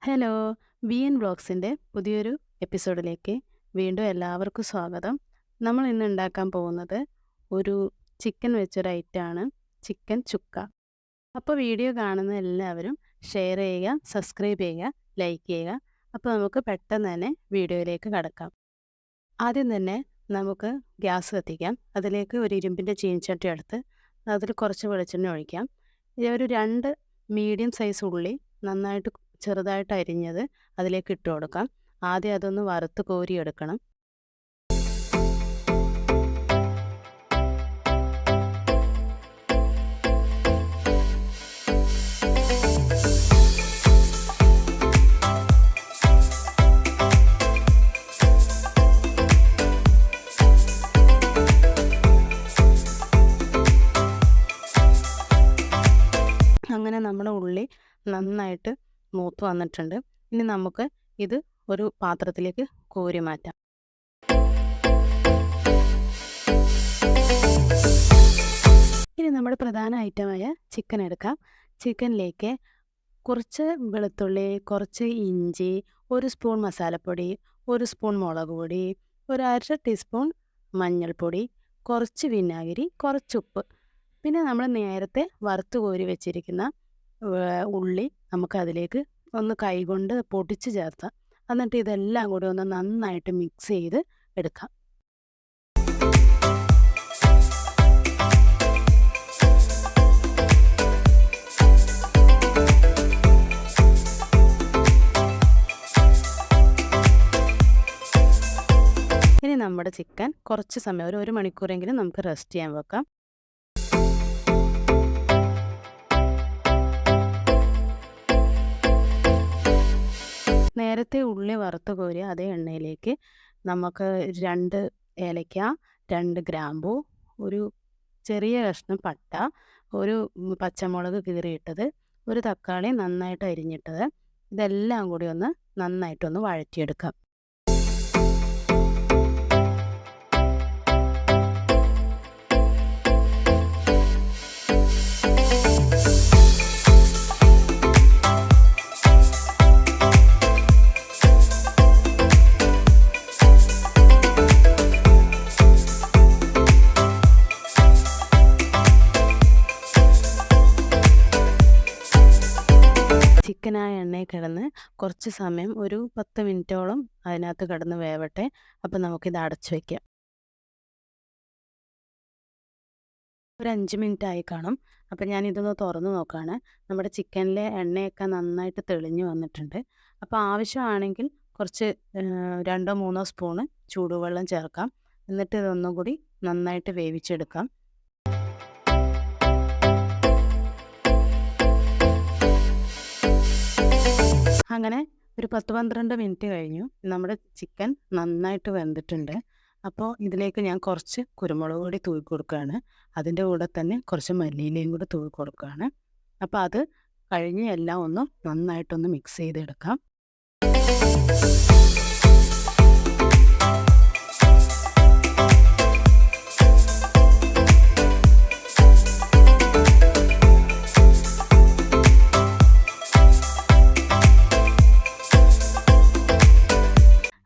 Hello, B ബ്ലോഗ്സിൻ്റെ പുതിയൊരു എപ്പിസോഡിലേക്ക് വീണ്ടും എല്ലാവർക്കും സ്വാഗതം. നമ്മൾ ഇന്ന് ഉണ്ടാക്കാൻ പോകുന്നത് ഒരു ചിക്കൻ വെച്ചൊരു ഐറ്റമാണ് ചിക്കൻ ചുക്ക. അപ്പോൾ വീഡിയോ കാണുന്ന എല്ലാവരും ഷെയർ ചെയ്യുക, സബ്സ്ക്രൈബ് ചെയ്യുക, ലൈക്ക് ചെയ്യുക. അപ്പോൾ നമുക്ക് പെട്ടെന്ന് തന്നെ വീഡിയോയിലേക്ക് കടക്കാം. ആദ്യം തന്നെ നമുക്ക് ഗ്യാസ് കത്തിക്കാം. അതിലേക്ക് ഒരു ഇരുമ്പിൻ്റെ ചീനച്ചട്ടി എടുത്ത് അതിൽ കുറച്ച് വെളിച്ചെണ്ണ ഒഴിക്കാം. ഒരു 2 മീഡിയം സൈസ് ഉള്ളി നന്നായിട്ട് ചെറുതായിട്ട് അരിഞ്ഞത് അതിലേക്ക് ഇട്ട് കൊടുക്കാം. ആദ്യം അതൊന്ന് വറുത്ത് കോരിയെടുക്കണം. അങ്ങനെ നമ്മുടെ ഉള്ളി നന്നായിട്ട് മൂത്ത് വന്നിട്ടുണ്ട്. ഇനി നമുക്ക് ഇത് ഒരു പാത്രത്തിലേക്ക് കോരി മാറ്റാം. ഇനി നമ്മുടെ പ്രധാന ഐറ്റമായ ചിക്കൻ എടുക്കാം. ചിക്കനിലേക്ക് കുറച്ച് വെളുത്തുള്ളി, കുറച്ച് ഇഞ്ചി, 1 സ്പൂൺ മസാലപ്പൊടി, 1 സ്പൂൺ മുളക് പൊടി, ഒരു 1/2 ടീസ്പൂൺ മഞ്ഞൾപ്പൊടി, കുറച്ച് വിനാഗിരി, കുറച്ച് ഉപ്പ്, പിന്നെ നമ്മൾ നേരത്തെ വറുത്ത് കോരി വെച്ചിരിക്കുന്ന ഉള്ളി നമുക്കതിലേക്ക് ഒന്ന് കൈകൊണ്ട് പൊടിച്ച് ചേർത്താം. എന്നിട്ട് ഇതെല്ലാം കൂടി ഒന്ന് നന്നായിട്ട് മിക്സ് ചെയ്ത് എടുക്കാം. ഇനി നമ്മുടെ ചിക്കൻ കുറച്ച് സമയം ഒരു 1 മണിക്കൂറെങ്കിലും നമുക്ക് റെസ്റ്റ് ചെയ്യാൻ വെക്കാം. നേരത്തെ ഉള്ളി വറുത്ത് കോരിയ അതേ എണ്ണയിലേക്ക് നമുക്ക് 2 ഏലക്ക, 2 ഗ്രാമ്പൂ, ഒരു ചെറിയ കഷ്ണം പട്ട, ഒരു പച്ചമുളക് കീറിയിട്ടത്, ഒരു തക്കാളി നന്നായിട്ട് അരിഞ്ഞിട്ടത്, ഇതെല്ലാം കൂടി ഒന്ന് നന്നായിട്ടൊന്ന് വഴറ്റിയെടുക്കാം. ചിക്കനായ എണ്ണയിൽ കിടന്ന് കുറച്ച് സമയം ഒരു 10 മിനിറ്റോളം അതിനകത്ത് കിടന്ന് വേവട്ടെ. അപ്പം നമുക്കിത് അടച്ചു വയ്ക്കാം. ഒരു 5 മിനിറ്റ് ആയി കാണും. അപ്പം ഞാനിതൊന്ന് തുറന്ന് നോക്കുകയാണ്. നമ്മുടെ ചിക്കനിലെ എണ്ണയൊക്കെ നന്നായിട്ട് തെളിഞ്ഞു വന്നിട്ടുണ്ട്. അപ്പോൾ ആവശ്യമാണെങ്കിൽ കുറച്ച് 2 3 സ്പൂണ് ചൂടുവെള്ളം ചേർക്കാം. എന്നിട്ട് ഇതൊന്നും കൂടി നന്നായിട്ട് വേവിച്ചെടുക്കാം. അങ്ങനെ ഒരു 10-12 മിനിറ്റ് കഴിഞ്ഞു. നമ്മുടെ ചിക്കൻ നന്നായിട്ട് വെന്തിട്ടുണ്ട്. അപ്പോൾ ഇതിലേക്ക് ഞാൻ കുറച്ച് കുരുമുളക് പൊടി തൂവി കൊടുക്കുകയാണ്. അതിൻ്റെ കൂടെ തന്നെ കുറച്ച് മല്ലിയിലയും കൂടെ തൂവി കൊടുക്കുകയാണ്. അപ്പോൾ അത് കഴിഞ്ഞ് എല്ലാം ഒന്ന് നന്നായിട്ടൊന്ന് മിക്സ് ചെയ്തെടുക്കാം.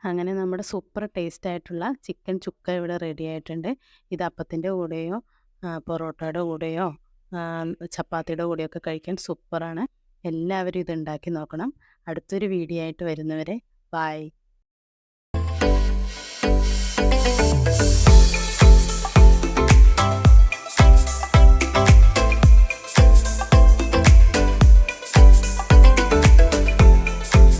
അങ്ങനെ നമ്മുടെ സൂപ്പർ ടേസ്റ്റ് ആയിട്ടുള്ള ചിക്കൻ ചുക്ക ഇവിടെ റെഡി ആയിട്ടുണ്ട്. ഇത് അപ്പത്തിൻ്റെ കൂടെയോ പൊറോട്ടയുടെ കൂടെയോ ചപ്പാത്തിയുടെ കൂടെയൊക്കെ കഴിക്കാൻ സൂപ്പറാണ്. എല്ലാവരും ഇത് ഉണ്ടാക്കി നോക്കണം. അടുത്തൊരു വീഡിയോ ആയിട്ട് വരുന്നവരെ ബൈ.